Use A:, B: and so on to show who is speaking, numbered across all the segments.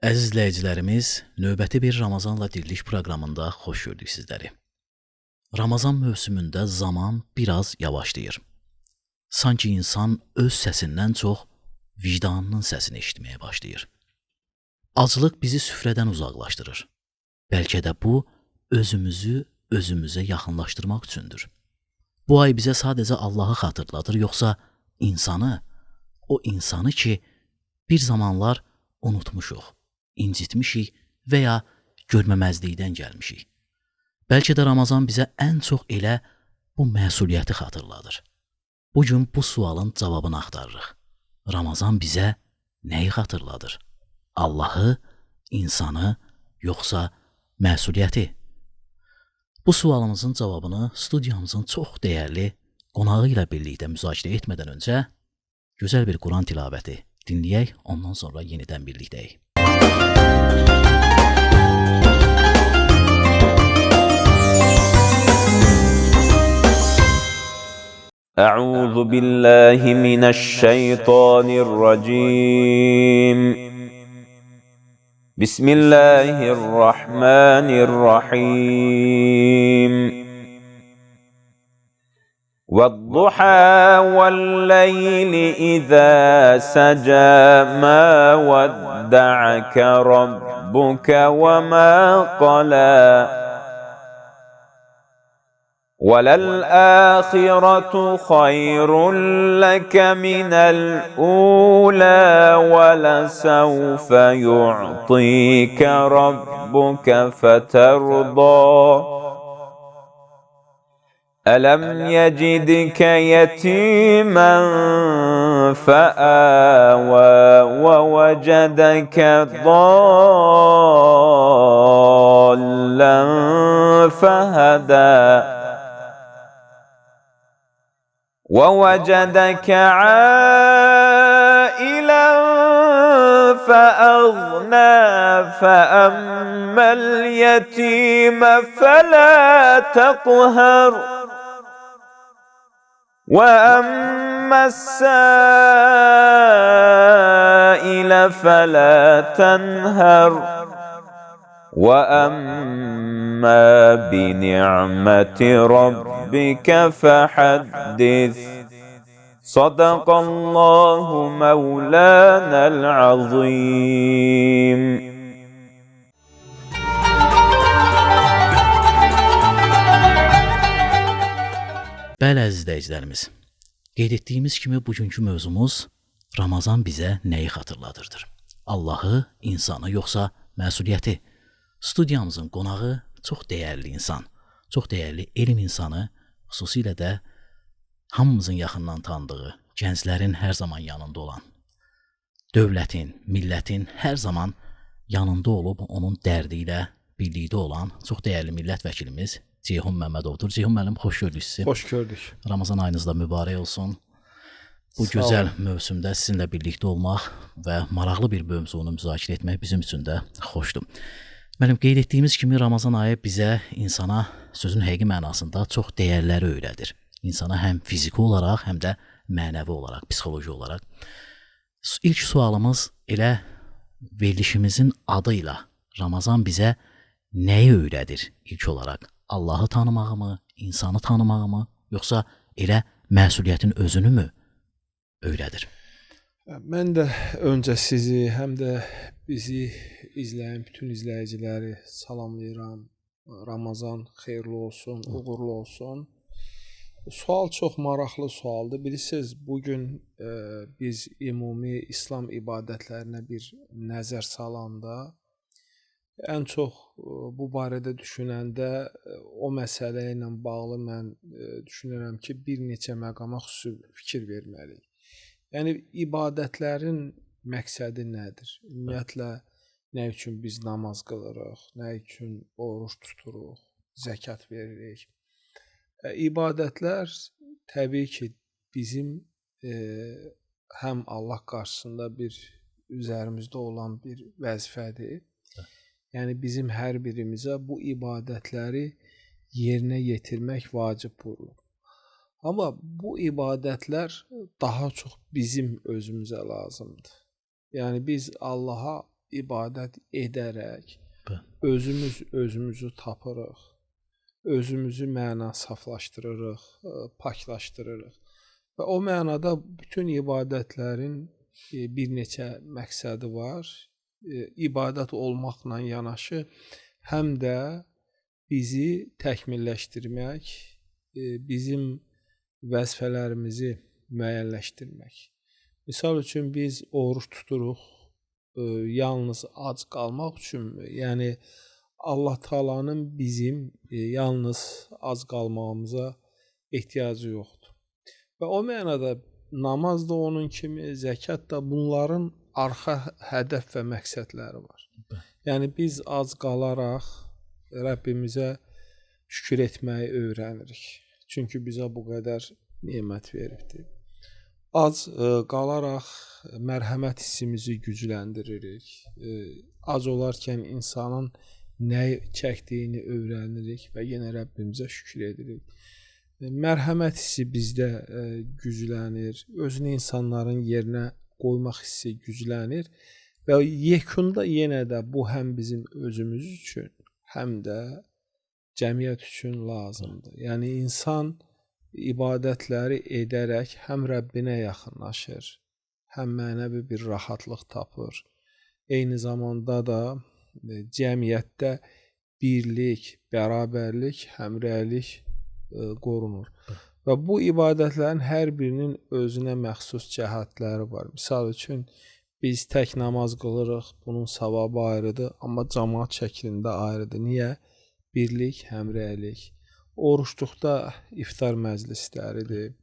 A: Əziz izləyicilərimiz, növbəti bir Ramazanla diriliş proqramında xoş gördük sizləri. Ramazan mövsümündə zaman biraz yavaşlayır. Sanki insan öz səsindən çox vicdanının səsini eşitməyə başlayır. Aclıq bizi süfrədən uzaqlaşdırır. Bəlkə də bu, özümüzü özümüzə yaxınlaşdırmaq üçündür. Bu ay bizə sadəcə Allahı xatırladır, yoxsa o insanı ki, bir zamanlar unutmuşuq, incitmişik və ya görməməzlikdən gəlmişik. Bəlkə də Ramazan bizə ən çox elə bu məsuliyyəti xatırladır. Bugün bu sualın cavabını axtarırıq. Ramazan bizə nəyi xatırladır? Allahı, insanı, yoxsa məsuliyyəti? Bu sualımızın cavabını studiyamızın çox dəyərli qonağı ilə birlikdə müzakirə etmədən öncə gözəl bir Quran tilavəti dinləyək, ondan sonra yenidən birlikdəyik.
B: أعوذ بالله من الشيطان الرجيم بسم الله الرحمن الرحيم والضحى والليل إذا سجى ما ودعك ربك وما قلى وللآخرة خير لك من الأولى ولسوف يعطيك ربك فترضى ألم يجدك يتيما فآوى ووجدك ضالا فهدى ووجدك عائلا فأغنى فأما اليتيم فلا تقهر وأما السائل فلا تنهر وأما بنعمة ربك فحدث صدق الله مولانا العظيم.
A: Bəli, əziz izləyicilərimiz, qeyd etdiyimiz kimi bugünkü mövzumuz Ramazan bizə nəyi xatırladırdır? Allahı, insanı, yoxsa məsuliyyəti? Studiyamızın qonağı çox dəyərli insan, çox dəyərli elm insanı, xüsusilə də hamımızın yaxından tanıdığı, gənclərin hər zaman yanında olan, dövlətin, millətin hər zaman yanında olub onun dərdi ilə birlikdə olan çox dəyərli millət vəkilimiz Ceyhun Məmmədovdur. Ceyhun müəllim, xoş gördük sizi.
C: Xoş gördük.
A: Ramazan ayınız da mübarək olsun. Bu gözəl mövsümdə sizinlə birlikdə olmaq və maraqlı bir mövzunu müzakirə etmək bizim üçün də xoşdur. Mənim qeyd etdiyimiz kimi Ramazan ayı bizə, insana sözün həqiqi mənasında çox dəyərləri öyrədir. İnsana həm fiziki olaraq, həm də mənəvi olaraq, psixoloji olaraq. İlk sualımız elə verilişimizin adı ilə Ramazan bizə nəyi öyrədir ilk olaraq? Allahı tanımağı mı, insanı tanımağı mı, yoxsa elə məsuliyyətin özünü mü öyrədir?
C: Mən də öncə sizi, həm də bizi izləyən bütün izləyiciləri salamlayıram. Ramazan xeyirli olsun, uğurlu olsun. Sual çox maraqlı sualdır. Bilirsiniz, bugün biz ümumi İslam ibadətlərinə bir nəzər salanda, ən çox bu barədə düşünəndə o məsələ ilə bağlı mən düşünürəm ki, bir neçə məqama xüsusi fikir verməliyik. Yəni, ibadətlərin məqsədi nədir? Ümumiyyətlə, nə üçün biz namaz qılırıq, nə üçün oruç tuturuq, zəkat veririk? İbadətlər təbii ki, bizim həm Allah qarşısında üzərimizdə olan bir vəzifədir. Yəni, bizim hər birimizə bu ibadətləri yerinə yetirmək vacib olur. Amma bu ibadətlər daha çox bizim özümüzə lazımdır. Yəni biz Allaha ibadət edərək
A: Bəli.
C: özümüzü tapırıq. Özümüzü məna saflaşdırırıq, paklaşdırırıq. Və o mənada bütün ibadətlərin bir neçə məqsədi var. İbadət olmaqla yanaşı həm də bizi təkmilləşdirmək, bizim vəzifələrimizi müəyyənləşdirmək. Misal üçün biz oruç tuturuq, yalnız ac qalmaq üçünmü? Yəni Allah Taala'nın bizim yalnız ac qalmağımıza ehtiyacı yoxdur. Və o mənada namaz da onun kimi, zəkat da bunların arxa hədəf və məqsədləri var. Yəni biz ac qalaraq Rəbbimizə şükür etməyi öyrənirik. Çünki bizə bu qədər nemət veribdir. Ac qalaraq mərhəmət hissimizi gücləndiririk. Ac olarkən insanın nə çəkdiyini öyrənirik və yenə Rəbbimizə şükür edirik. Mərhəmət hissi bizdə güclənir. Özünü insanların yerinə qoymaq hissi güclənir və yekunda yenə də bu həm bizim özümüz üçün, həm də cəmiyyət üçün lazımdır. Yəni insan ibadətləri edərək həm Rəbbinə yaxınlaşır, həm mənəvi bir rahatlıq tapır. Eyni zamanda da cəmiyyətdə birlik, bərabərlik, həmrəylik qorunur. Və bu ibadətlərin hər birinin özünə məxsus cəhətləri var. Misal üçün biz tək namaz qılırıq, bunun savabı ayrıdır, amma cəmaət şəklində ayrıdır. Niyə? Birlik, həmrəylik. Oruçluqda iftar məclisləridir,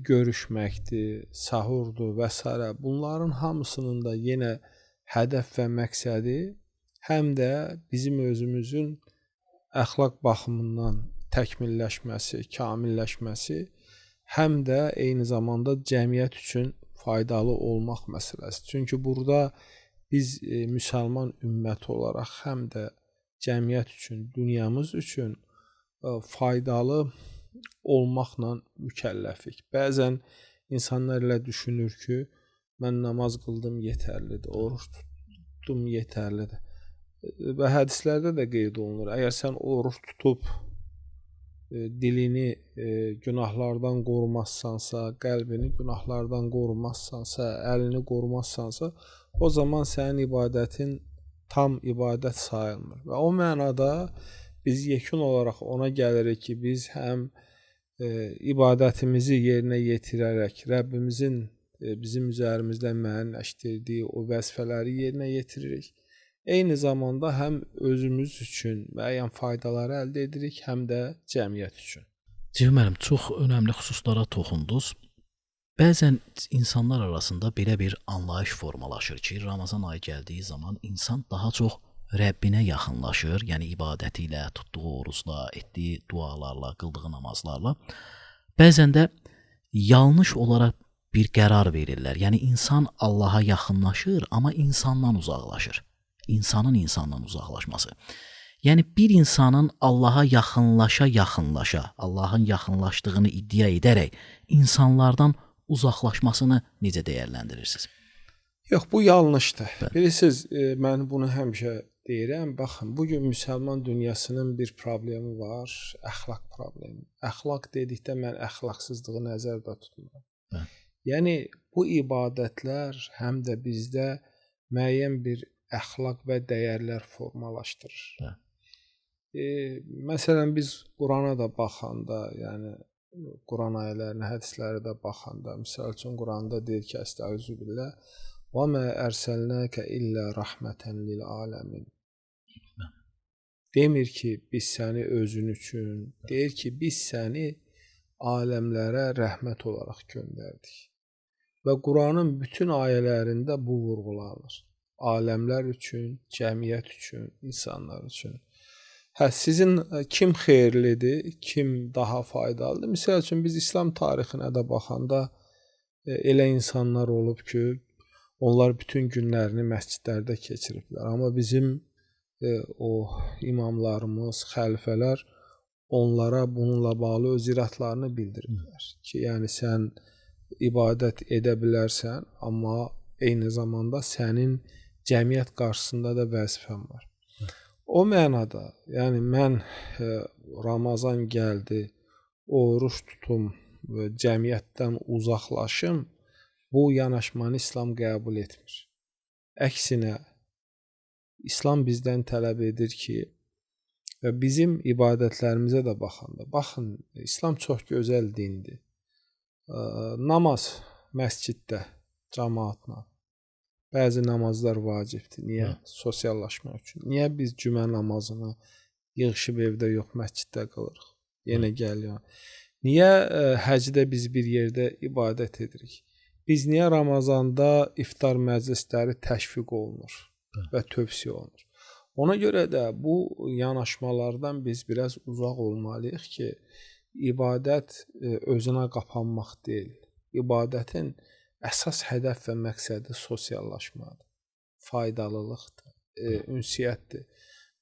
C: görüşməkdir, sahurdur və s. Bunların hamısının da yenə hədəf və məqsədi həm də bizim özümüzün əxlaq baxımından təkmilləşməsi, kamilləşməsi, həm də eyni zamanda cəmiyyət üçün faydalı olmaq məsələsi. Çünki burada biz müsəlman ümməti olaraq həm də cəmiyyət üçün, dünyamız üçün faydalı olmaqla mükəlləfik. Bəzən insanlar elə düşünür ki, mən namaz qıldım yetərlidir, oruç tutdum yetərlidir. Və hədislərdə də qeyd olunur. Əgər sən oruç tutub dilini günahlardan qorumazsansa, qəlbini günahlardan qorumazsansa, əlini qorumazsansa, o zaman sənin ibadətin tam ibadət sayılmır. Və o mənada biz yekun olaraq ona gəlirik ki, biz həm ibadətimizi yerinə yetirərək Rəbbimizin bizim üzərimizdə müəyyənləşdirdiyi o vəzifələri yerinə yetiririk. Eyni zamanda həm özümüz üçün müəyyən faydaları əldə edirik, həm də cəmiyyət üçün.
A: Civim müəllim, çox önəmli xüsuslara toxundunuz. Bəzən insanlar arasında belə bir anlayış formalaşır ki, Ramazan ayı gəldiyi zaman insan daha çox Rəbbinə yaxınlaşır, yəni ibadəti ilə, tutduğu orucla, etdiyi dualarla, qıldığı namazlarla. Bəzən də yanlış olaraq bir qərar verirlər. Yəni insan Allaha yaxınlaşır, amma insandan uzaqlaşır. İnsanın insandan uzaqlaşması. Yəni bir insanın Allaha yaxınlaşa, Allahın yaxınlaşdığını iddia edərək insanlardan uzaqlaşmasını necə dəyərləndirirsiniz?
C: Yox, bu yanlışdır. Bilirsiniz, mən bunu həmişə deyirəm. Baxın, bugün müsəlman dünyasının bir problemi var, əxlaq problemi. Əxlaq dedikdə mən əxlaqsızlığı nəzərdə tutmuram. Yəni bu ibadətlər həm də bizdə müəyyən bir əxlaq və dəyərlər formalaşdırır. Məsələn, biz Qurana da baxanda, yəni Quran ayələrinə, hədislərə də baxanda, misal üçün Quranda deyir ki, Əstəğfirullah, "Və mə ərsəlnəkə illə rəhmətən lil aləmin." Demir ki, biz səni özün üçün, deyir ki, biz səni aləmlərə rəhmət olaraq göndərdik. Və Quranın bütün ayələrində bu vurğulanır. Aləmlər üçün, cəmiyyət üçün, insanlar üçün. Sizin kim xeyirlidir, kim daha faydalıdır? Misal üçün biz İslam tarixinə də baxanda elə insanlar olub ki, onlar bütün günlərini məscidlərdə keçiriblər. Amma bizim o imamlarımız, xəlifələr onlara bununla bağlı öz iradlarını bildiriblər. Ki, yəni sən ibadət edə bilərsən, amma eyni zamanda sənin cəmiyyət qarşısında da vəzifəm var. O mənada, yəni mən Ramazan gəldi, oruç tutum, cəmiyyətdən uzaqlaşım, bu yanaşmanı İslam qəbul etmir. Əksinə, İslam bizdən tələb edir ki, və bizim ibadətlərimizə də baxın, İslam çox gözəl dindir. Namaz məsciddə, cəmaatla. Bəzi namazlar vacibdir. Niyə? Sosiallaşmaq üçün. Niyə biz cümə namazını yığışıb evdə yox, məsciddə qılırıq? Yenə gəlir. Niyə həcdə biz bir yerdə ibadət edirik? Biz niyə Ramazanda iftar məclisləri təşviq olunur və tövsiyə olunur? Ona görə də bu yanaşmalardan biz biraz uzaq olmalıyıq ki, ibadət özünə qapanmaq deyil. İbadətin əsas hədəf və məqsədi sosiallaşmadır, faydalılıqdır, ünsiyyətdir.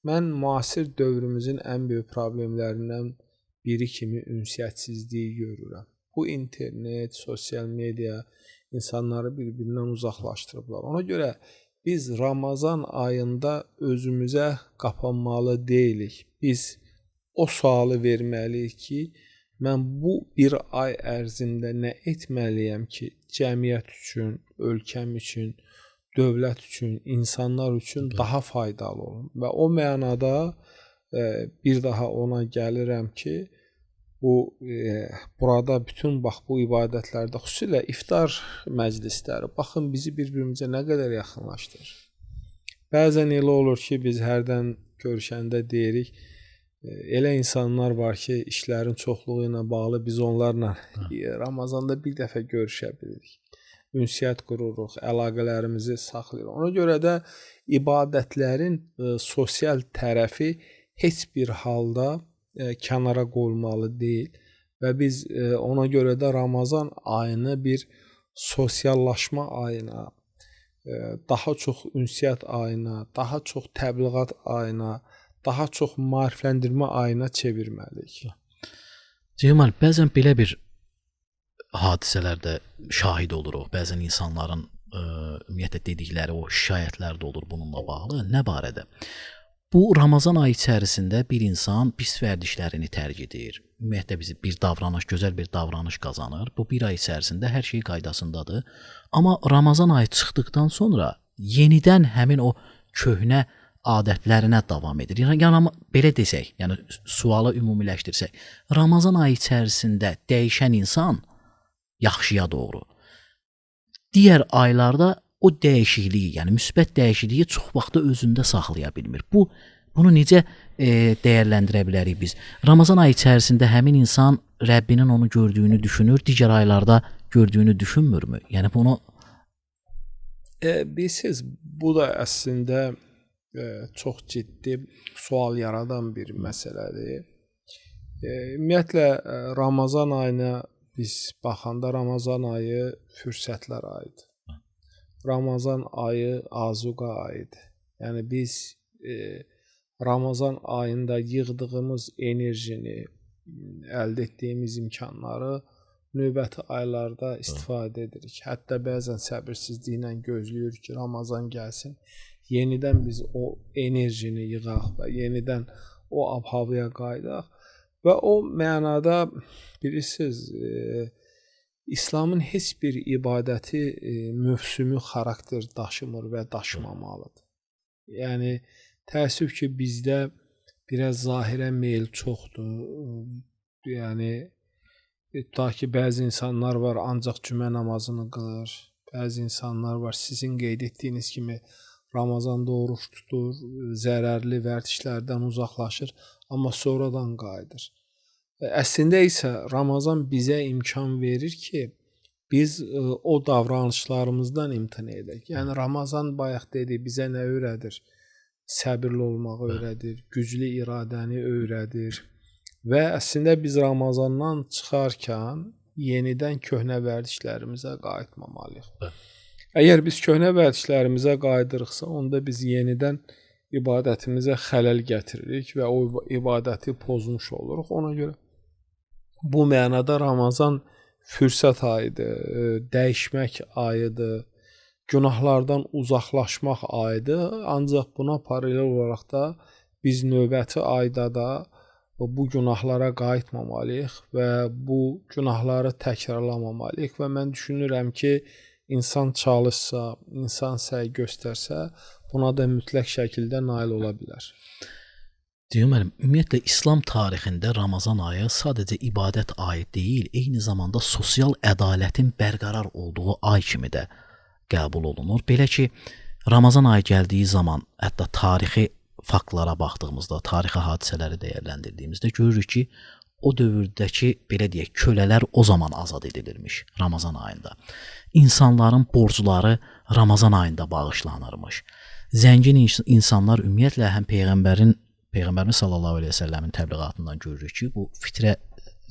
C: Mən müasir dövrümüzün ən böyük problemlərindən biri kimi ünsiyyətsizliyi görürəm. Bu internet, sosial media insanları bir-birindən uzaqlaşdırıblar. Ona görə biz Ramazan ayında özümüzə qapanmalı deyilik. Biz o sualı verməliyik ki, mən bu bir ay ərzində nə etməliyəm ki, cəmiyyət üçün, ölkəm üçün, dövlət üçün, insanlar üçün daha faydalı olum. Və o mənada bir daha ona gəlirəm ki, burada bütün bu ibadətlərdə, xüsusilə iftar məclisləri, baxın bizi bir-birimizə nə qədər yaxınlaşdırır. Bəzən elə olur ki, biz hərdən görüşəndə deyirik, elə insanlar var ki, işlərin çoxluğu ilə bağlı biz onlarla Ramazanda bir dəfə görüşə bilirik. Ünsiyyət qururuq, əlaqələrimizi saxlayırıq. Ona görə də ibadətlərin sosial tərəfi heç bir halda kənara qoyulmalı deyil və biz ona görə də Ramazan ayını bir sosiallaşma ayına, daha çox ünsiyyət ayına, daha çox təbliğat ayına, daha çox maarifləndirmə ayına çevirməliyik.
A: Cəmal, bəzən belə bir hadisələrdə şahid oluruq. Bəzən insanların ümumiyyətlə dedikləri o şikayətlər də olur bununla bağlı. Nə barədə? Bu Ramazan ayı içərisində bir insan pis vərdişlərini tərk edir. Ümumiyyətlə bizi bir davranış, gözəl bir davranış qazanır. Bu bir ay içərisində hər şey qaydasındadır. Amma Ramazan ayı çıxdıqdan sonra yenidən həmin o köhnə adətlərinə davam edir. Yəni belə desək, yəni sualı ümumiləşdirsək, Ramazan ayı içərisində dəyişən insan yaxşıya doğru. Digər aylarda o dəyişikliyi, yəni müsbət dəyişikliyi çox vaxt özündə saxlaya bilmir. Bunu necə dəyərləndirə bilərik biz? Ramazan ayı içərisində həmin insan Rəbbinin onu gördüyünü düşünür, digər aylarda gördüyünü düşünmürmü? Yəni bunu
C: bilirsiniz, bu da əslində çox ciddi sual yaradan bir məsələdir. Ümumiyyətlə Ramazan ayına biz baxanda Ramazan ayı fürsətlər ayıdır. Ramazan ayı azuqa ayıdır. Yəni biz Ramazan ayında yığdığımız enerjini, əldə etdiyimiz imkanları növbəti aylarda istifadə edirik. Hətta bəzən səbirsizliklə gözləyirik ki, Ramazan gəlsin, yenidən biz o enerjini yığaq və yenidən o ab-havaya qayıdaq. Və o mənada bilirsiniz, İslamın heç bir ibadəti mövsümü xarakter daşımır və daşımamalıdır. Yəni təəssüf ki, bizdə biraz zahirə meyl çoxdur. Yəni tutaq ki, bəzi insanlar var, ancaq cümə namazını qılır. Bəzi insanlar var, sizin qeyd etdiyiniz kimi Ramazanda oruç tutur, zərərli vərdişlərdən uzaqlaşır, amma sonradan qayıdır. Əslində isə Ramazan bizə imkan verir ki, biz o davranışlarımızdan imtina edək. Yəni Ramazan bayaq dedi, bizə nə öyrədir? Səbirli olmağı öyrədir, güclü iradəni öyrədir. Və əslində biz Ramazandan çıxarkən yenidən köhnə vərdişlərimizə qayıtmamalıyıq. Əgər biz köhnə vərdişlərimizə qayıdırıqsa, onda biz yenidən ibadətimizə xələl gətiririk və o ibadəti pozmuş oluruq. Ona görə bu mənada Ramazan fürsət ayıdır, dəyişmək ayıdır, günahlardan uzaqlaşmaq ayıdır. Ancaq buna paralel olaraq da biz növbəti ayda da bu günahlara qayıtmamalıyıq və bu günahları təkrarlamamalıyıq və mən düşünürəm ki, insan çalışsa, insan səy göstərsə, buna da mütləq şəkildə nail ola bilər.
A: Deyirəm, ümumiyyətlə İslam tarixində Ramazan ayı sadəcə ibadət ayı deyil, eyni zamanda sosial ədalətin bərqərar olduğu ay kimi də qəbul olunur. Belə ki, Ramazan ayı gəldiyi zaman, hətta tarixi faktlara baxdığımızda, tarixi hadisələri dəyərləndirdiyimizdə görürük ki, o dövrdəki, belə deyək, kölələr o zaman azad edilirmiş Ramazan ayında. İnsanların borcları Ramazan ayında bağışlanırmış. Zəngin insanlar ümumiyyətlə həm Peyğəmbərimiz sallallahu əleyhi və səlləmin təbliğatından görürük ki, bu fitrə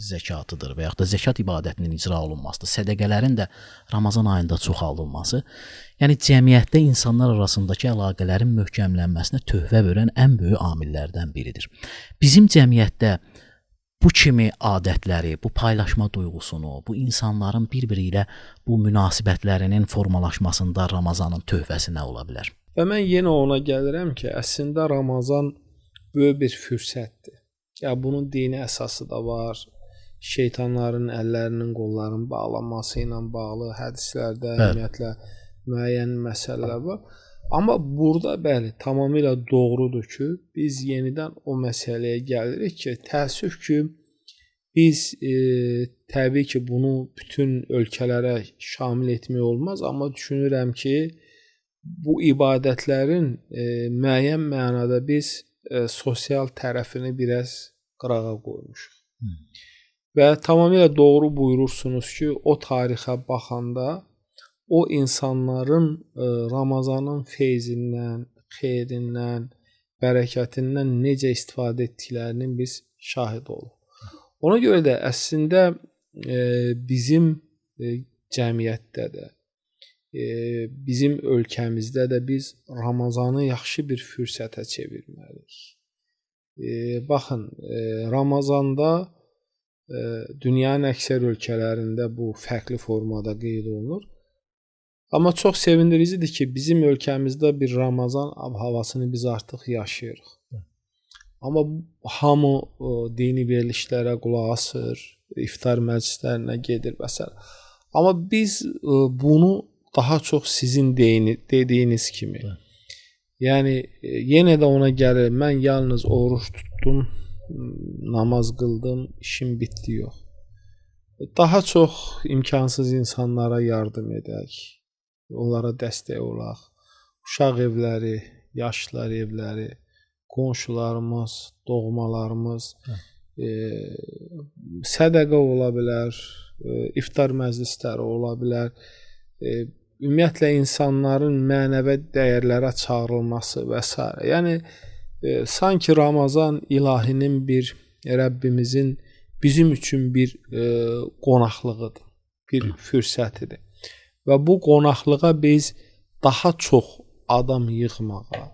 A: zəkatıdır və yaxud da zəkat ibadətinin icra olunmasıdır. Sədəqələrin də Ramazan ayında çoxaldılması, yəni cəmiyyətdə insanlar arasındakı əlaqələrin möhkəmlənməsinə töhfə verən ən böyük amillərdən biridir. Bizim cəmiyyətdə bu kimi adətləri, bu paylaşma duyğusunu, bu insanların bir-biri ilə bu münasibətlərinin formalaşmasında Ramazanın töhfəsi nə ola bilər?
C: Və mən yenə ona gəlirəm ki, əslində Ramazan böyük bir fürsətdir. Ya bunun dini əsası da var. Şeytanların əllərinin, qollarının bağlanması ilə bağlı hədislərdə ümumiyyətlə müəyyən məsələlər var. Amma burada bəli, tamamilə doğrudur ki, biz yenidən o məsələyə gəlirik ki, təəssüf ki, biz təbii ki, bunu bütün ölkələrə şamil etmək olmaz, amma düşünürəm ki, bu ibadətlərin müəyyən mənada biz sosial tərəfini biraz qırağa qoymuşuq. Və tamamilə doğru buyurursunuz ki, o tarixə baxanda o insanların Ramazanın feyzindən, xeyrindən, bərəkətindən necə istifadə etdiklərinin biz şahid oluq. Ona görə də əslində bizim cəmiyyətdə də, bizim ölkəmizdə də biz Ramazanı yaxşı bir fürsətə çevirməliyik. Baxın, Ramazanda dünyanın əksər ölkələrində bu fərqli formada qeyd olunur. Amma çox sevindiricidir ki, bizim ölkəmizdə bir Ramazan havasını biz artıq yaşayırıq. Amma hamı dini verilişlərə qulaq asır, iftar məclislərinə gedir və s. Amma biz bunu daha çox sizin dediyiniz kimi, yəni yenə də ona gəlir, mən yalnız oruç tutdum, namaz qıldım, işim bitdi, yox. Daha çox imkansız insanlara yardım edək, onlara dəstək olaq. Uşaq evləri, yaşlılar evləri, qonşularımız, doğmalarımız, sədəqə ola bilər, iftar məclisləri ola bilər. Ümumiyyətlə insanların mənəvi dəyərlərə çağırılması və s. Yəni sanki Ramazan ilahinin bir Rəbbimizin bizim üçün bir qonaqlığıdır, bir fürsətidir. Və bu qonaqlığa biz daha çox adam yığmağa,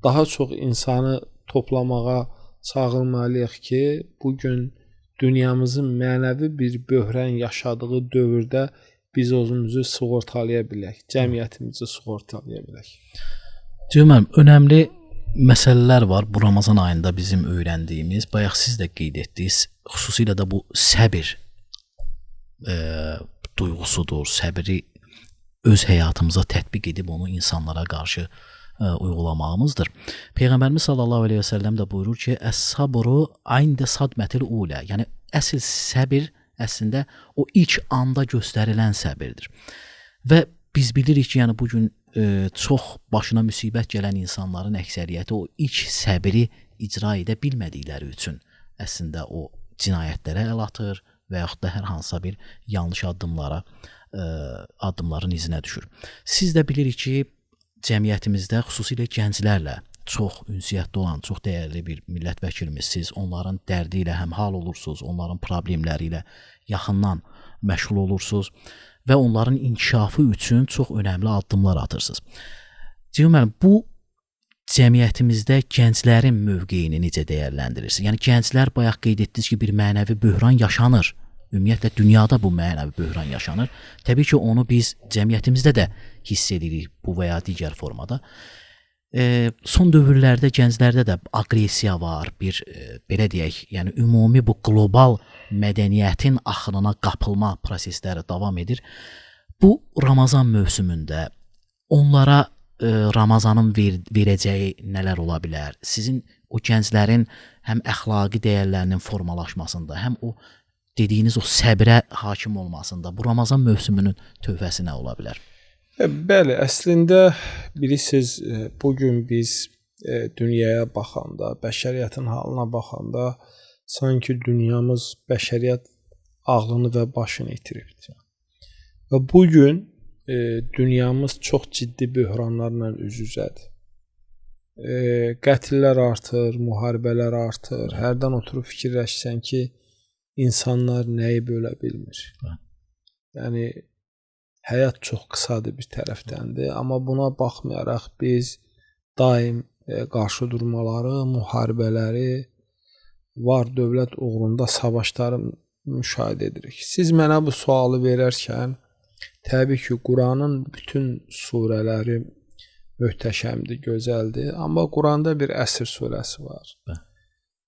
C: daha çox insanı toplamağa çağırmalıyıq ki, bugün dünyamızın mənəvi bir böhran yaşadığı dövrdə biz özümüzü sığortalaya bilək, cəmiyyətimizi sığortalaya bilək.
A: Cüməm, önəmli məsələlər var bu Ramazan ayında bizim öyrəndiyimiz, bayaq siz də qeyd etdiniz, xüsusilə də bu səbir duyğusudur, səbri öz həyatımıza tətbiq edib onu insanlara qarşı uyğulamağımızdır. Peyğəmbərimiz sallallahu əleyhi və səlləm də buyurur ki, "Əs-sabru ində sadmətil ulə", yəni əsl səbir əslində o ilk anda göstərilən səbirdir. Və biz bilirik ki, yəni bu gün çox başına müsibət gələn insanların əksəriyyəti o ilk səbri icra edə bilmədikləri üçün əslində o cinayətlərə əl atır və yaxud da hər hansısa bir yanlış addımların izinə düşür. Siz də bilirik ki, cəmiyyətimizdə xüsusilə gənclərlə çox ünsiyyətli olan, çox dəyərli bir millət vəkilimiz, onların dərdi ilə həmhal olursunuz, onların problemləri ilə yaxından məşğul olursunuz və onların inkişafı üçün çox önəmli addımlar atırsınız. Deyirəm, bu cəmiyyətimizdə gənclərin mövqeyini necə dəyərləndirirsiniz? Yəni gənclər bayaq qeyd etdiniz ki, bir mənəvi böhran yaşanır ümumiyyətlə dünyada bu mənəvi böhran yaşanır. Təbii ki, onu biz cəmiyyətimizdə də hiss edirik bu və ya digər formada. Son dövrlərdə gənclərdə də aqressiya var, bir belə deyək, yəni ümumi bu qlobal mədəniyyətin axınına qapılma prosesləri davam edir. Bu Ramazan mövsümündə onlara Ramazanın verəcəyi nələr ola bilər? Sizin o gənclərin həm əxlaqi dəyərlərinin formalaşmasında, həm o dediyiniz o səbrə hakim olmasında bu Ramazan mövsümünün tövhəsi nə ola bilər?
C: Bəli, əslində bilirsiniz, bu gün biz dünyaya baxanda, bəşəriyyətin halına baxanda sanki dünyamız bəşəriyyət ağlını və başını itiribdir. Və bu gün dünyamız çox ciddi böhranlarla üz-üzədir. Qətllər artır, müharibələr artır. Hərdən oturub fikirləşsən ki, insanlar nəyi bölə bilmir. Yəni həyat çox qısadır bir tərəfdəndir, amma buna baxmayaraq biz daim qarşı durmaları, müharibələri, var dövlət uğrunda savaşları müşahidə edirik. Siz mənə bu sualı verərkən, təbii ki, Quranın bütün surələri möhtəşəmdir, gözəldir, amma Quranda bir Əsr surəsi var.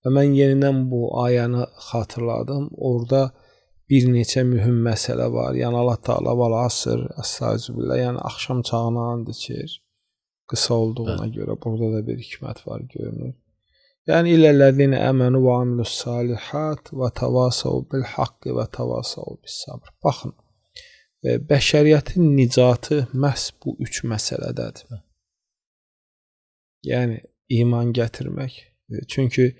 C: Və mən yenidən bu ayəni xatırladım. Orada bir neçə mühüm məsələ var. Yəni Allah Taala vel asr, estağfirullah, yəni axşam çağına and içir. Qısa olduğuna görə burada da bir hikmət var görünür. Yəni illellezine amenu ve amilus salihat ve tavasav bil haqqi ve tavasav bis sabr. Baxın, bəşəriyyətin nicatı məhz bu üç məsələdədir. Yəni iman gətirmək. Çünki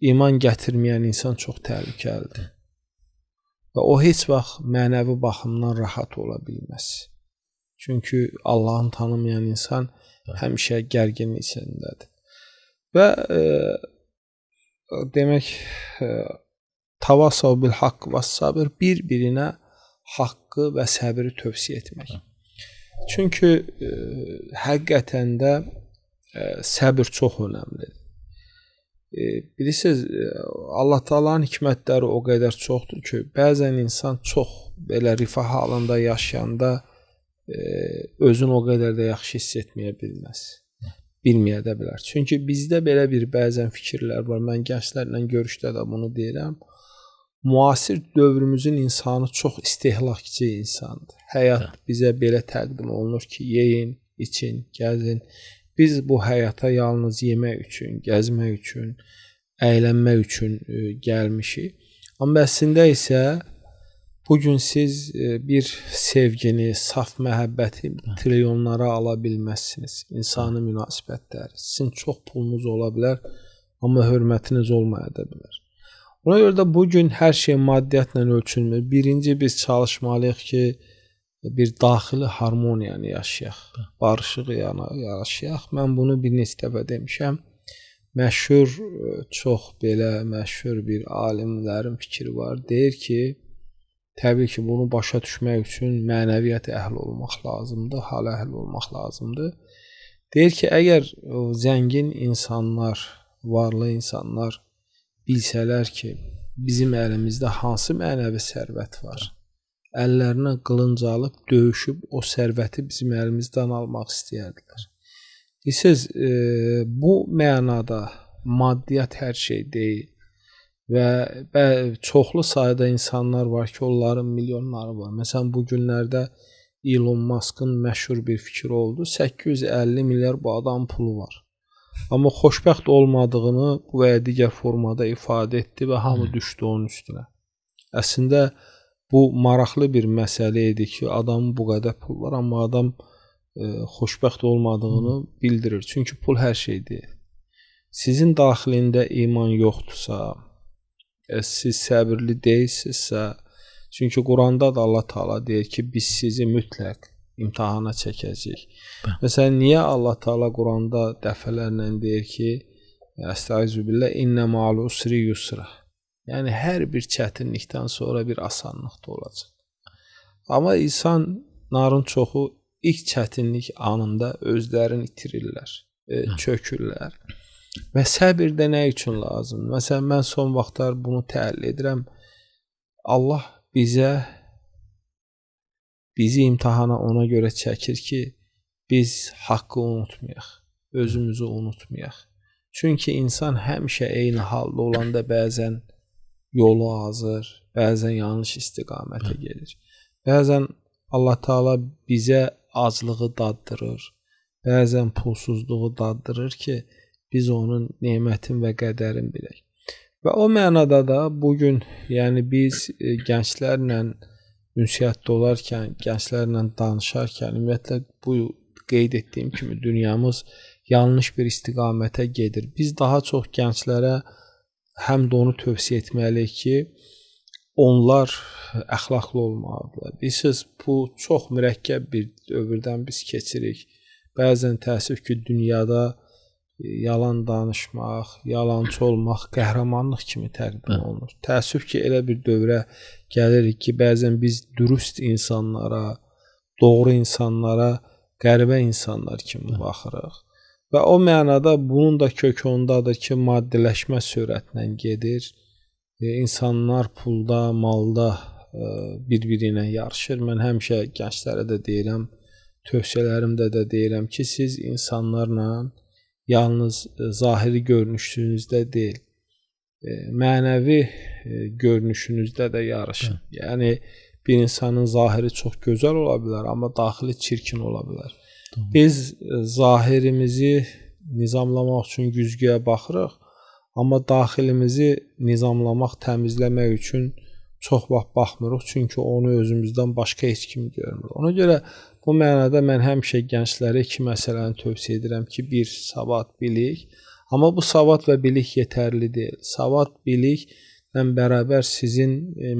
C: iman gətirməyən insan çox təhlükəlidir. Və o heç vaxt mənəvi baxımdan rahat ola bilməz. Çünki Allah'ın tanımayan insan həmişə gərginlik içindədir. Və demək, tavasav bil haqq və sabr, bir-birinə haqqı və səbri tövsiyə etmək. Çünki həqiqətən də səbir çox önəmlidir. Bilirsiniz, Allah Taala'nın hikmətləri o qədər çoxdur ki, bəzən insan çox belə rifah halında yaşayanda özünü o qədər də yaxşı hiss etməyə bilməz. Bilməyə də bilər. Çünki bizdə belə bir bəzən fikirlər var. Mən gənclərlə görüşdə də bunu deyirəm. Müasir dövrümüzün insanı çox istehlakçı insandır. Həyat bizə belə təqdim olunur ki, yeyin, için, gəzin. Biz bu həyata yalnız yemək üçün, gəzmək üçün, əylənmək üçün gəlmişik. Amma əslində isə bugün siz bir sevgini, saf məhəbbəti trilyonlara ala bilməzsiniz. İnsani münasibətlər. Sizin çox pulunuz ola bilər, amma hörmətiniz olmaya da bilər. Ona görə də bugün hər şey maddiyyatla ölçülmür. Birinci biz çalışmalıyıq ki, bir daxili harmoniyanı yaşayaq, barışıq yaşayaq. Mən bunu bir neçə dəfə demişəm. Məşhur, çox belə məşhur bir alimlərin fikri var. Deyir ki, təbii ki, bunu başa düşmək üçün mənəviyyat əhli olmaq lazımdır, hal əhli olmaq lazımdır. Deyir ki, əgər zəngin insanlar, varlı insanlar bilsələr ki, bizim əlimizdə hansı mənəvi sərvət var, əllərinə qılınc alıb, döyüşüb o sərvəti bizim əlimizdən almaq istəyərdilər. Siz bu mənada maddiyyat hər şey deyil və çoxlu sayda insanlar var ki, onların milyonları var. Məsələn, bu günlərdə Elon Musk'ın məşhur bir fikri oldu. 850 milyar bu adam pulu var. Amma xoşbəxt olmadığını bu və ya digər formada ifadə etdi və hamı düşdü onun üstünə. Əslində, bu maraqlı bir məsələ idi ki, adamın bu qədər pul var, amma adam xoşbəxt olmadığını bildirir. Çünki pul hər şey deyil. Sizin daxilində iman yoxdursa, siz səbirli deyilsinizsə, çünki Quranda da Allah Taala deyir ki, biz sizi mütləq imtahana çəkəcəyik. Məsələn, niyə Allah Taala Quranda dəfələrlə deyir ki, Estağfirullah, inna ma'al usri yusra. Yəni, hər bir çətinlikdən sonra bir asanlıq da olacaq. Amma insanların çoxu ilk çətinlik anında özlərini itirirlər, çökürlər. Və səbir də nə üçün lazım? Məsələn, mən son vaxtlar bunu təhlil edirəm. Allah bizi imtahana ona görə çəkir ki, biz haqqı unutmayaq, özümüzü unutmayaq. Çünki insan həmişə eyni halda olanda bəzən yolu azır, bəzən yanlış istiqamətə gedir. Bəzən Allah Taala bizə aclığı daddırır, bəzən pulsuzluğu daddırır ki, biz onun nemətin və qədərin bilək. Və o mənada da bugün, yəni biz gənclərlə ünsiyyətdə olarkən, gənclərlə danışarkən, ümumiyyətlə bu qeyd etdiyim kimi dünyamız yanlış bir istiqamətə gedir. Biz daha çox gənclərə həm də onu tövsiyə etməliyik ki, onlar əxlaqlı olmalıdırlar. Bilirsiniz, bu çox mürəkkəb bir dövrdən biz keçirik. Bəzən təəssüf ki, dünyada yalan danışmaq, yalancı olmaq qəhrəmanlıq kimi təqdim olunur. Təəssüf ki, elə bir dövrə gəlirik ki, bəzən biz dürüst insanlara, doğru insanlara qəribə insanlar kimi baxırıq. Və o mənada bunun da kökü ondadır ki, maddiləşmə sürətlə gedir. İnsanlar pulda, malda bir-biri ilə yarışır. Mən həmişə gənclərə də deyirəm, tövsiyələrimdə də deyirəm ki, siz insanlarla yalnız zahiri görünüşünüzdə deyil, mənəvi görünüşünüzdə də yarışın. Yəni, bir insanın zahiri çox gözəl ola bilər, amma daxili çirkin ola bilər. Biz zahirimizi nizamlamaq üçün güzgüyə baxırıq, amma daxilimizi nizamlamaq, təmizləmək üçün çox vaxt baxmırıq, çünki onu özümüzdən başqa heç kim görmür. Ona görə bu mənada mən həmişə gənclərə iki məsələni tövsiyə edirəm ki, bir, savad, bilik. Amma bu savad və bilik yetərli deyil. Savad, biliklə bərabər sizin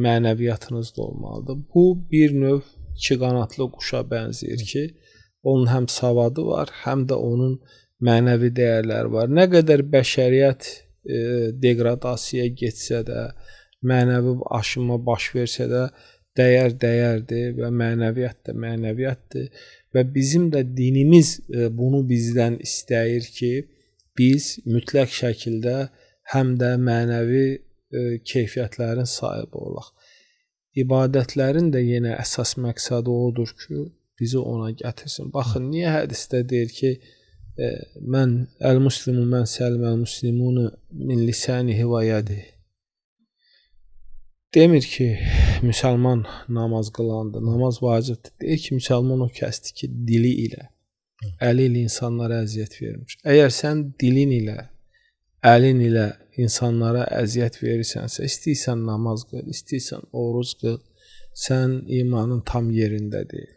C: mənəviyyatınız da olmalıdır. Bu, bir növ iki qanatlı quşa bənzəyir ki, onun həm savadı var, həm də onun mənəvi dəyərləri var. Nə qədər bəşəriyyət degradasiyaya getsə də, mənəvi aşınma baş versə də, dəyər dəyərdir və mənəviyyat da mənəviyyatdır. Və bizim də dinimiz bunu bizdən istəyir ki, biz mütləq şəkildə həm də mənəvi keyfiyyətlərin sahibi olaq. İbadətlərin də yenə əsas məqsədi odur ki, bizi ona gətirsin. Baxın, niyə hədisdə deyir ki, mən əl-muslimu mən səlməl-muslimunu min lisanihi və yadihi. Demir ki, müsəlman namaz qılandır, namaz vacibdir. Deyir ki, müsəlman o kəsdir ki, dili ilə, əli ilə insanlara əziyyət vermiş. Əgər sən dilin ilə, əlin ilə insanlara əziyyət verirsənsə, istəyirsən namaz qıl, istəyirsən oruc qıl, sən imanın tam yerində deyil.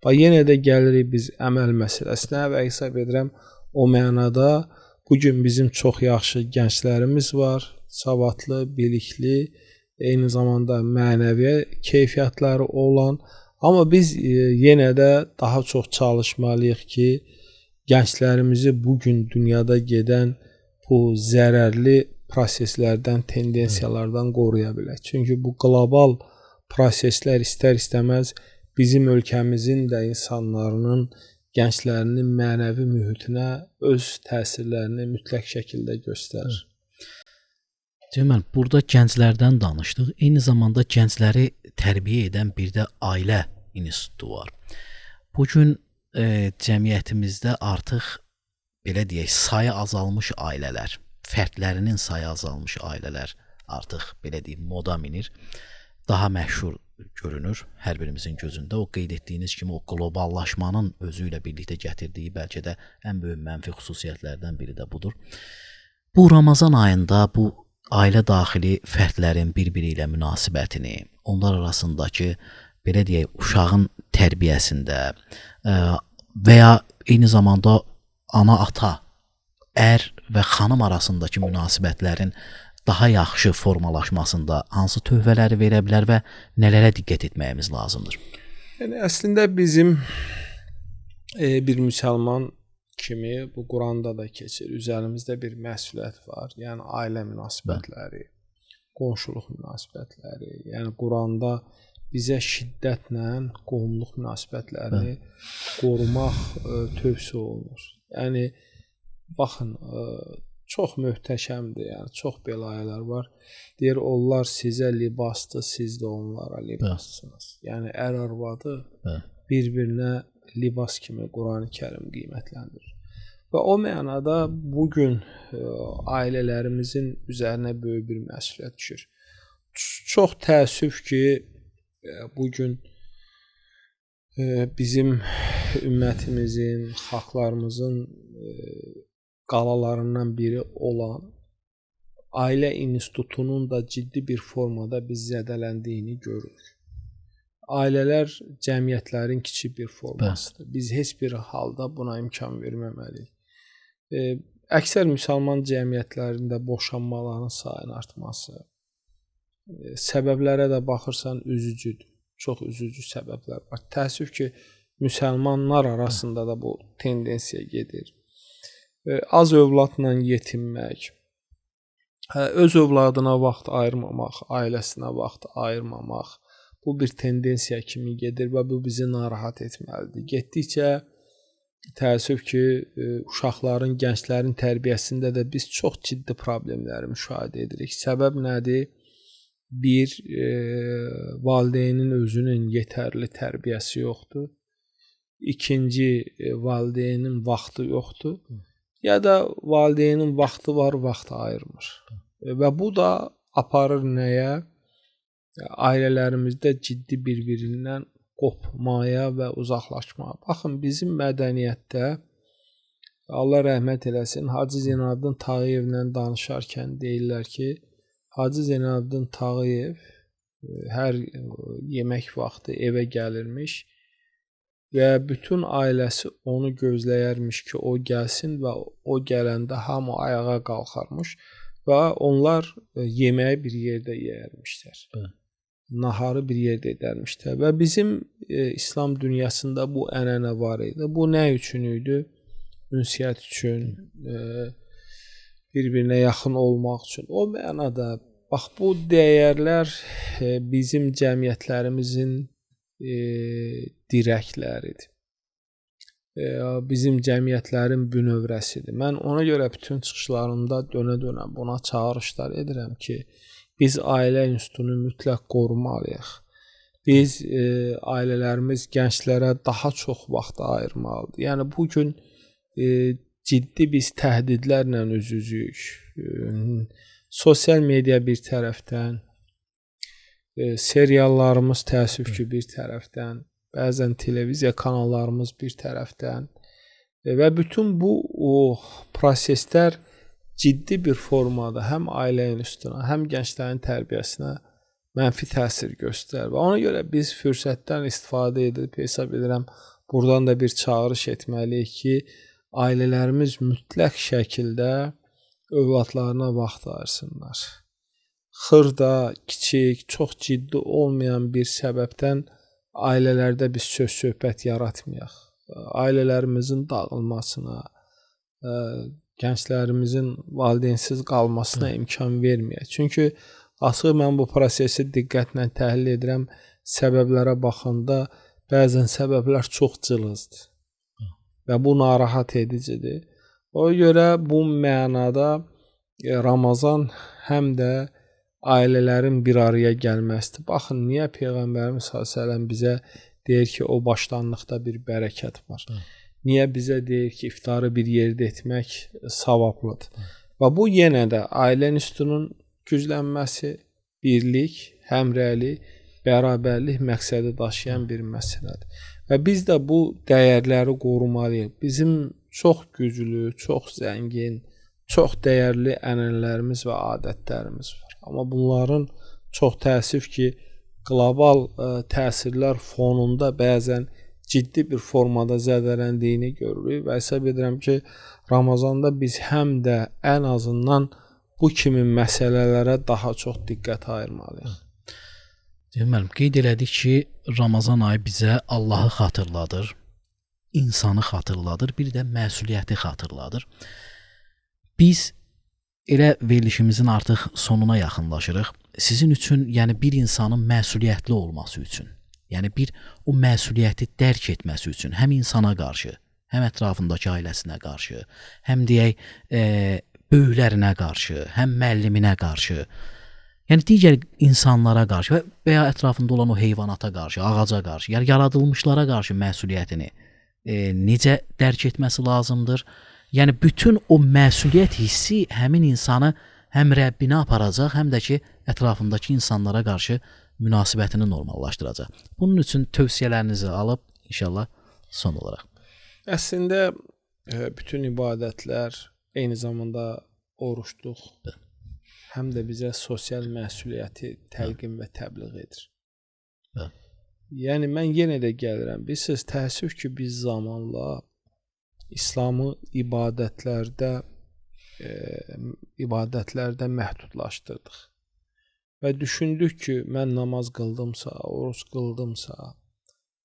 C: Və yenə də gəlirik biz əməl məsələsinə və hesab edirəm, o mənada bugün bizim çox yaxşı gənclərimiz var, savadlı, bilikli, eyni zamanda mənəvi keyfiyyətləri olan, amma biz yenə də daha çox çalışmalıyıq ki, gənclərimizi bugün dünyada gedən bu zərərli proseslərdən, tendensiyalardan qoruya bilək. Çünki bu qlobal proseslər istər-istəməz bizim ölkəmizin də insanlarının, gənclərinin mənəvi mühitinə öz təsirlərini mütləq şəkildə göstərir.
A: Deməli, burada gənclərdən danışdıq. Eyni zamanda gəncləri tərbiyə edən bir də ailə institutu var. Bugün cəmiyyətimizdə artıq, belə deyək, sayı azalmış ailələr, fərdlərinin sayı azalmış ailələr artıq, belə deyək, moda minir. Daha məşhur görünür hər birimizin gözündə. O qeyd etdiyiniz kimi o qloballaşmanın özü ilə birlikdə gətirdiyi bəlkə də ən böyük mənfi xüsusiyyətlərdən biri də budur. Bu Ramazan ayında bu ailə daxili fərdlərin bir-biri ilə münasibətini, onlar arasındakı, belə deyək, uşağın tərbiyəsində və ya eyni zamanda ana-ata, ər və xanım arasındakı münasibətlərin daha yaxşı formalaşmasında hansı tövbələri verə bilər və nələrə diqqət etməyimiz lazımdır?
C: Yəni, əslində bizim bir müsəlman kimi bu Quranda da keçir. Üzərimizdə bir məsuliyyət var. Yəni ailə münasibətləri, qonşuluq münasibətləri. Yəni Quranda bizə şiddətlə qohumluq münasibətlərini qorumaq tövsiyə olunur. Yəni baxın, çox möhtəşəmdir. Yəni çox belə ayələr var. Deyir onlar sizə libasdır, siz də onlara libassınız. Yəni ər arvadı bir-birinə libas kimi Qurani-Kərim qiymətləndirir. Və o mənada bu gün ailələrimizin üzərinə böyük bir məsuliyyət düşür. Çox təəssüf ki, bu gün bizim ümmətimizin, xalqlarımızın qalalarından biri olan ailə institutunun da ciddi bir formada biz zədələndiyini görürük. Ailələr cəmiyyətlərin kiçik bir formasıdır. Biz heç bir halda buna imkan verməməliyik. Əksər müsəlman cəmiyyətlərində boşanmaların sayının artması, səbəblərə də baxırsan üzücüdür. Çox üzücü səbəblər var. Təəssüf ki, müsəlmanlar arasında da bu tendensiya gedir. Az övladla yetinmək, öz övladına vaxt ayırmamaq, ailəsinə vaxt ayırmamaq, bu bir tendensiya kimi gedir və bu bizi narahat etməlidir. Getdikcə təəssüf ki, uşaqların, gənclərin tərbiyəsində də biz çox ciddi problemləri müşahidə edirik. Səbəb nədir? Bir, valideynin özünün yetərli tərbiyəsi yoxdur. İkinci, valideynin vaxtı yoxdur. Ya da valideynin vaxtı var, vaxt ayırmır. Və bu da aparır nəyə? Ailələrimizdə ciddi bir-birindən qopmaya və uzaqlaşmaya. Baxın, bizim mədəniyyətdə Allah rəhmət eləsin, Hacı Zeynalabdin Tağıyevlə danışarkən deyirlər ki, Hacı Zeynalabdin Tağıyev hər yemək vaxtı evə gəlirmiş və bütün ailəsi onu gözləyərmiş ki, o gəlsin və o gələndə hamı ayağa qalxarmış və onlar yeməyi bir yerdə yeyərmişlər. Naharı bir yerdə edərmişlər və bizim İslam dünyasında bu ənənə var idi. Bu nə üçün idi? Ünsiyyət üçün, bir-birinə yaxın olmaq üçün. O mənada, bax, bu dəyərlər bizim cəmiyyətlərimizin dirəkləridir. Bizim cəmiyyətlərin bünövrəsidir. Mən ona görə bütün çıxışlarımda dönə-dönə buna çağırışlar edirəm ki, biz ailə institutunu mütləq qorumalıyıq. Biz ailələrimiz gənclərə daha çox vaxt ayırmalıdır. Yəni bugün ciddi biz təhdidlərlə üz-üzüyük. Sosial media bir tərəfdən, seriallarımız təəssüf ki bir tərəfdən, bəzən televiziya kanallarımız bir tərəfdən və bütün bu proseslər ciddi bir formada həm ailə institutuna, həm gənclərin tərbiyəsinə mənfi təsir göstərir. Və ona görə biz fürsətdən istifadə edib hesab edirəm, buradan da bir çağırış etməliyik ki, ailələrimiz mütləq şəkildə övladlarına vaxt ayırsınlar. Xırda, kiçik, çox ciddi olmayan bir səbəbdən ailələrdə biz söz-söhbət yaratmayaq. Ailələrimizin dağılmasına, gənclərimizin valideynsiz qalmasına imkan verməyək. Çünki açıq mən bu prosesi diqqətlə təhlil edirəm. Səbəblərə baxanda bəzən səbəblər çox cılızdır və bu narahat edicidir. O görə bu mənada Ramazan həm də ailələrin bir araya gəlməsidir. Baxın, niyə Peyğəmbərimiz s.ə.v bizə deyir ki, o başlanlıqda bir bərəkət var. Niyə bizə deyir ki, iftarı bir yerdə etmək savablıdır. Və bu yenə də ailə institutunun güclənməsi, birlik, həmrəylik, bərabərlik məqsədi daşıyan bir məsələdir. Və biz də bu dəyərləri qorumalıyıq. Bizim çox güclü, çox zəngin, çox dəyərli ənənələrimiz və adətlərimiz var. Amma bunların çox təəssüf ki, qlobal təsirlər fonunda bəzən ciddi bir formada zədələndiyini görürük və hesab edirəm ki, Ramazanda biz həm də ən azından bu kimi məsələlərə daha çox diqqət ayırmalıyıq.
A: Deməli, qeyd elədik ki, Ramazan ayı bizə Allahı xatırladır, insanı xatırladır, bir də məsuliyyəti xatırladır. Biz elə verilişimizin artıq sonuna yaxınlaşırıq. Sizin üçün, yəni bir insanın məsuliyyətli olması üçün, yəni bir o məsuliyyəti dərk etməsi üçün, həm insana qarşı, həm ətrafındakı ailəsinə qarşı, həm deyək böyüklərinə qarşı, həm müəlliminə qarşı, yəni digər insanlara qarşı və ya ətrafında olan o heyvanata qarşı, ağaca qarşı, yəni yaradılmışlara qarşı məsuliyyətini necə dərk etməsi lazımdır? Yəni bütün o məsuliyyət hissi həmin insanı həm Rəbbinə aparacaq, həm də ki, ətrafındakı insanlara qarşı münasibətini normallaşdıracaq. Bunun üçün tövsiyələrinizi alıb inşallah son olaraq.
C: Əslində bütün ibadətlər eyni zamanda oruçluq həm də bizə sosial məsuliyyəti təlqin və təbliğ edir. Yəni mən yenə də gəlirəm. Bilirsiniz, təəssüf ki, biz zamanla İslamı ibadətlərdə məhdudlaşdırdıq. Və düşündük ki, mən namaz qıldımsa, oruç qıldımsa,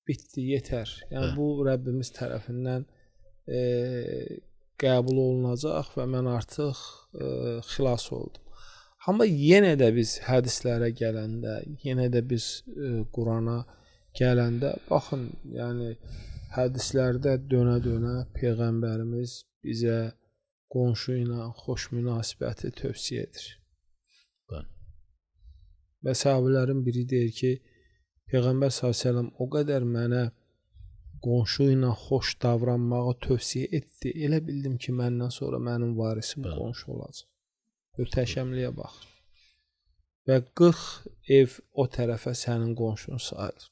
C: bitdi, yetər. Yəni bu Rəbbimiz tərəfindən qəbul olunacaq və mən artıq xilas oldum. Amma yenə də biz hədislərə gələndə, yenə də biz Qurana gələndə, baxın, yəni hədislərdə dönə-dönə Peyğəmbərimiz bizə qonşu ilə xoş münasibəti tövsiyə edir. Və sahabələrin biri deyir ki, Peyğəmbər s.ə.v o qədər mənə qonşu ilə xoş davranmağı tövsiyə etdi. Elə bildim ki, məndən sonra mənim varisim qonşu olacaq. Möhtəşəmliyə baxır. Və 40 ev o tərəfə sənin qonşun sayılır.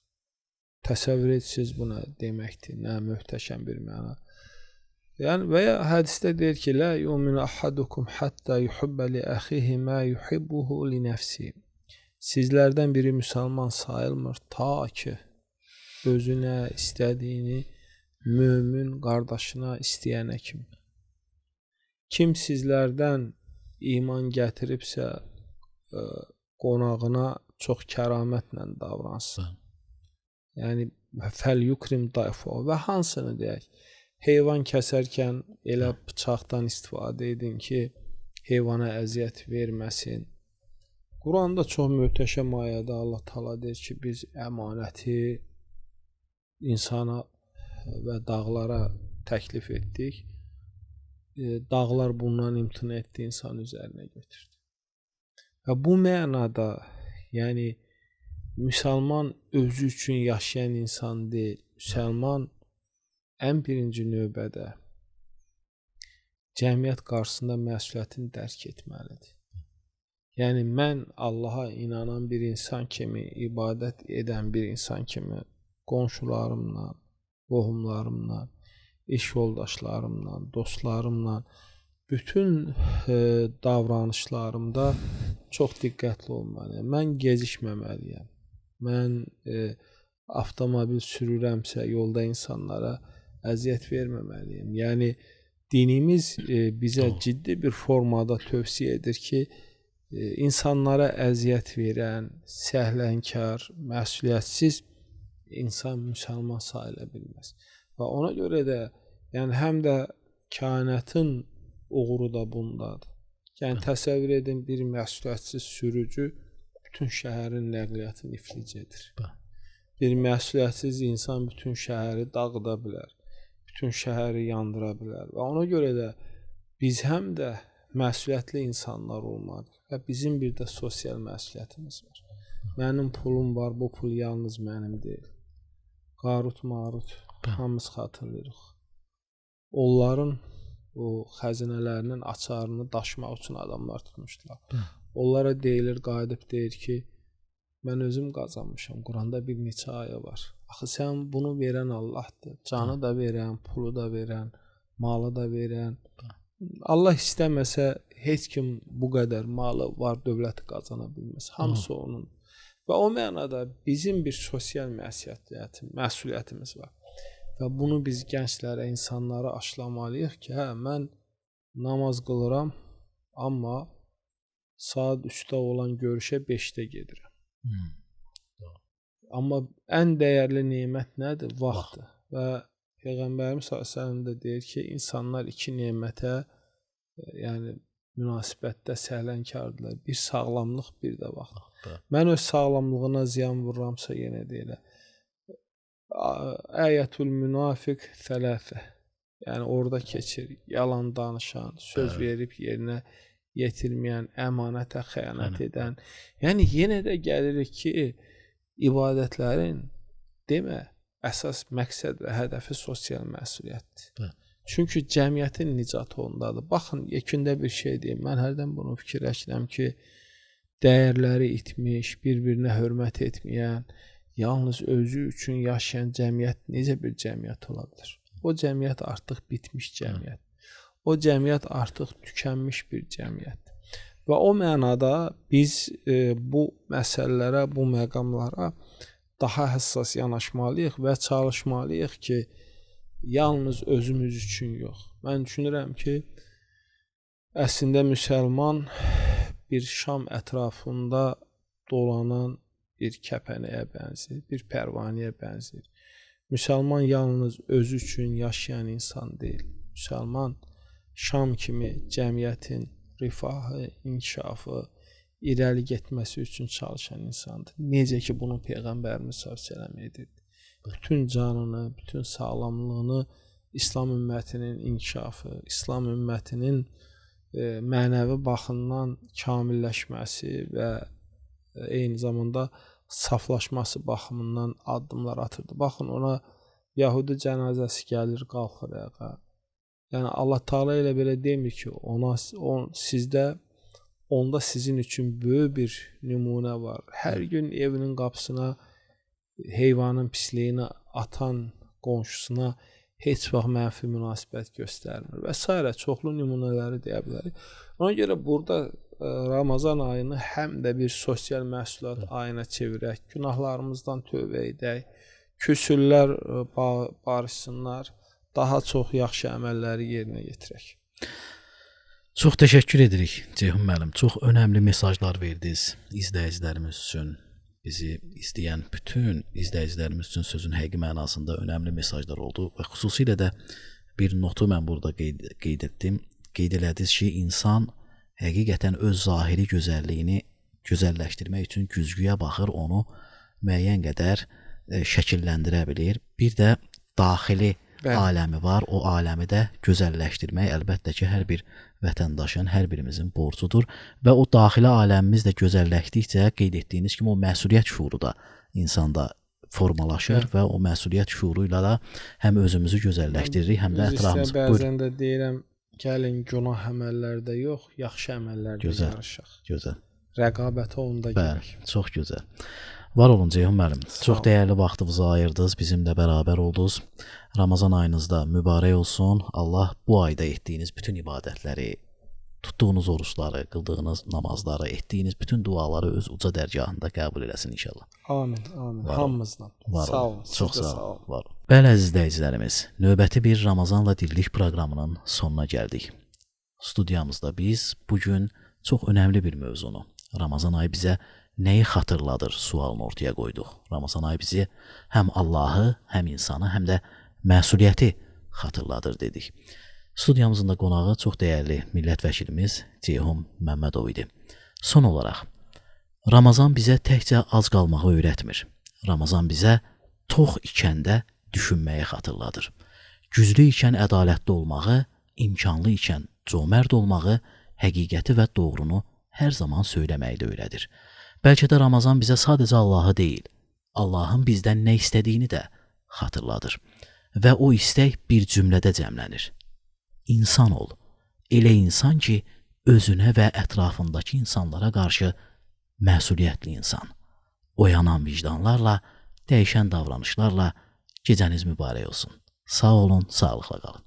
C: Təsəvvür etsiniz bu nə deməkdir, nə möhtəşəm bir məna. Yəni və ya hədisdə deyir ki, la yu'minu ahadukum hatta yuhibba li akhihi ma yuhibbuhu li nefsihi. Sizlərdən biri müsəlman sayılmır ta ki özünə istədiyini mömin qardaşına istəyənə kimi. Kim sizlərdən iman gətiribsə qonağına çox kəramətlə davransın. Yəni fəl yukrim dayfo və hansını deyək? Heyvan kəsərkən elə bıçaqdan istifadə edin ki, heyvana əziyyət verməsin. Quranda çox möhtəşəm ayədə Allah Taala deyir ki, biz əmanəti insana və dağlara təklif etdik. Dağlar bundan imtina etdi, insan üzərinə götürdü. Və bu mənada, yəni müsəlman özü üçün yaşayan insan deyil. Müsəlman ən birinci növbədə cəmiyyət qarşısında məsuliyyətini dərk etməlidir. Yəni mən Allaha inanan bir insan kimi, ibadət edən bir insan kimi qonşularımla, qohumlarımla, iş yoldaşlarımla, dostlarımla bütün davranışlarımda çox diqqətli olmalıyam. Mən gecikməməliyəm. Mən avtomobil sürürəmsə yolda insanlara əziyyət verməməliyim. Yəni dinimiz bizə ciddi bir formada tövsiyə edir ki, insanlara əziyyət verən, səhlənkar, məsuliyyətsiz insan müsəlman sayıla bilməz. Və ona görə də yəni həm də kainatın uğuru da bundadır. Yəni təsəvvür edin, bir məsuliyyətsiz sürücü bütün şəhərin nəqliyyatını iflic edir. Bir məsuliyyətsiz insan bütün şəhəri dağıda bilər, bütün şəhəri yandıra bilər. Və ona görə də biz həm də məsuliyyətli insanlar olmalıyıq. Və bizim bir də sosial məsuliyyətimiz var. Mənim pulum var, bu pul yalnız mənim deyil. Qarut, Marut, hamımız xatırlayırıq. Onların o xəzinələrinin açarını daşımaq üçün adamlar tutmuşdular. Onlara deyilir, qayıdıb deyir ki, mən özüm qazanmışam, Quranda bir neçə ayə var. Axı sən bunu verən Allahdır. Canı da verən, pulu da verən, malı da verən. Allah istəməsə heç kim bu qədər malı var, dövləti qazana bilməz. Hamısı onun. Və o mənada bizim bir sosial məsuliyyətimiz var. Və bunu biz gənclərə, insanlara aşılamalıyıq ki, hə, mən namaz qılıram, amma saat 3-də olan görüşə 5-də gedirəm. Amma ən dəyərli nemət nədir? Vaxtdır. Və Peyğəmbərimiz s.ə.v də deyir ki, insanlar iki nemətə, yəni münasibətdə səhlənkardırlar. Bir sağlamlıq, bir də vaxt. Mən öz sağlamlığına ziyan vururamsa yenə deyilə. Əyətul münafiq thələthə. Yəni orada keçir. Yalan danışan, söz verib yerinə yetirməyən, əmanətə xəyanət edən. Yəni yenə də gəlirik ki, ibadətlərin demə əsas məqsəd və hədəfi sosial məsuliyyətdir. Çünki cəmiyyətin nicatı ondadır. Baxın, yekündə bir şey deyim. Mən hərdən bunu fikirləşirəm ki, dəyərləri itmiş, bir-birinə hörmət etməyən, yalnız özü üçün yaşayan cəmiyyət necə bir cəmiyyət ola bilər? O cəmiyyət artıq bitmiş cəmiyyət. O cəmiyyət artıq tükənmiş bir cəmiyyət. Və o mənada biz bu məsələlərə, bu məqamlara daha həssas yanaşmalıyıq və çalışmalıyıq ki, yalnız özümüz üçün yox. Mən düşünürəm ki, əslində müsəlman bir şam ətrafında dolanan bir kəpənəyə bənzir, bir pərvanəyə bənzir. Müsəlman yalnız özü üçün yaşayan insan deyil. Müsəlman şam kimi cəmiyyətin rifahı, inkişafı, irəli getməsi üçün çalışan insandır. Necə ki, bunu Peyğəmbərimiz s.ə.v edirdi. Bütün canını, bütün sağlamlığını İslam ümmətinin inkişafı, İslam ümmətinin mənəvi baxımdan kamilləşməsi və eyni zamanda saflaşması baxımından addımlar atırdı. Baxın, ona Yahudi cənazəsi gəlir, qalxır ayağa. Yəni Allah Taala elə belə demir ki, onda sizin üçün böyük bir nümunə var. Hər gün evinin qapısına heyvanın pisliyini atan qonşusuna heç vaxt mənfi münasibət göstərmir və s. çoxlu nümunələri deyə bilərik. Ona görə burada Ramazan ayını həm də bir sosial məsuliyyət ayına çevirək, günahlarımızdan tövbə edək, küsürlər barışsınlar, daha çox yaxşı əməlləri yerinə yetirək.
A: Çox təşəkkür edirik Ceyhun müəllim. Çox önəmli mesajlar verdiniz izləyicilərimiz üçün. Bizi izləyən bütün izləyicilərimiz üçün sözün həqiqi mənasında önəmli mesajlar oldu və xüsusilə də bir notu mən burada qeyd etdim. Qeyd elədiniz ki, insan həqiqətən öz zahiri gözəlliyini gözəlləşdirmək üçün güzgüyə baxır, onu müəyyən qədər şəkilləndirə bilir. Bir də daxili aləmi var, o aləmi də gözəlləşdirmək əlbəttə ki, hər bir vətəndaşın, hər birimizin borcudur və o daxili aləmimiz də gözəlləşdikcə qeyd etdiyiniz kimi o məsuliyyət şuuru da insanda formalaşır və o məsuliyyət şuuru ilə də həm özümüzü gözəlləşdiririk, həm də ətrafımızı.
C: Bəzən də deyirəm, gəlin günah əməllərdə yox, yaxşı əməllərdə yarışaq.
A: Gözəl.
C: Rəqabətə onda girək.
A: Çox gözəl. Var olun Ceyhun müəllim. Çox dəyərli vaxtınızı ayırdınız, bizimlə bərabər oldunuz. Ramazan ayınızda mübarək olsun. Allah bu ayda etdiyiniz bütün ibadətləri, tutduğunuz oruçları, qıldığınız namazları, etdiyiniz bütün duaları öz uca dərgahında qəbul eləsin inşallah.
C: Amin, amin. Hamımızdan. Sağ olun.
A: Çox sağ olun. Var olun. Bəli əziz izləyicilərimiz, növbəti bir Ramazanla Dirlik proqramının sonuna gəldik. Studiyamızda biz bugün çox önəmli bir mövzunu, Ramazan ayı bizə nəyi xatırladır sualını ortaya qoyduq. Ramazan ayı bizi həm Allahı, həm insanı, həm də məsuliyyəti xatırladır dedik. Studiyamızın da qonağı çox dəyərli millət vəkilimiz Ceyhun Məmmədov idi. Son olaraq, Ramazan bizə təkcə ac qalmağı öyrətmir. Ramazan bizə tox ikəndə düşünməyi xatırladır. Güclü ikən ədalətli olmağı, imkanlı ikən cömərd olmağı, həqiqəti və doğrunu hər zaman söyləməyi də öyrədir. Bəlkə də Ramazan bizə sadəcə Allahı deyil, Allahın bizdən nə istədiyini də xatırladır. Və o istək bir cümlədə cəmlənir. İnsan ol, elə insan ki, özünə və ətrafındakı insanlara qarşı məsuliyyətli insan. Oyanan vicdanlarla, dəyişən davranışlarla gecəniz mübarək olsun. Sağ olun, sağlıqla qalın.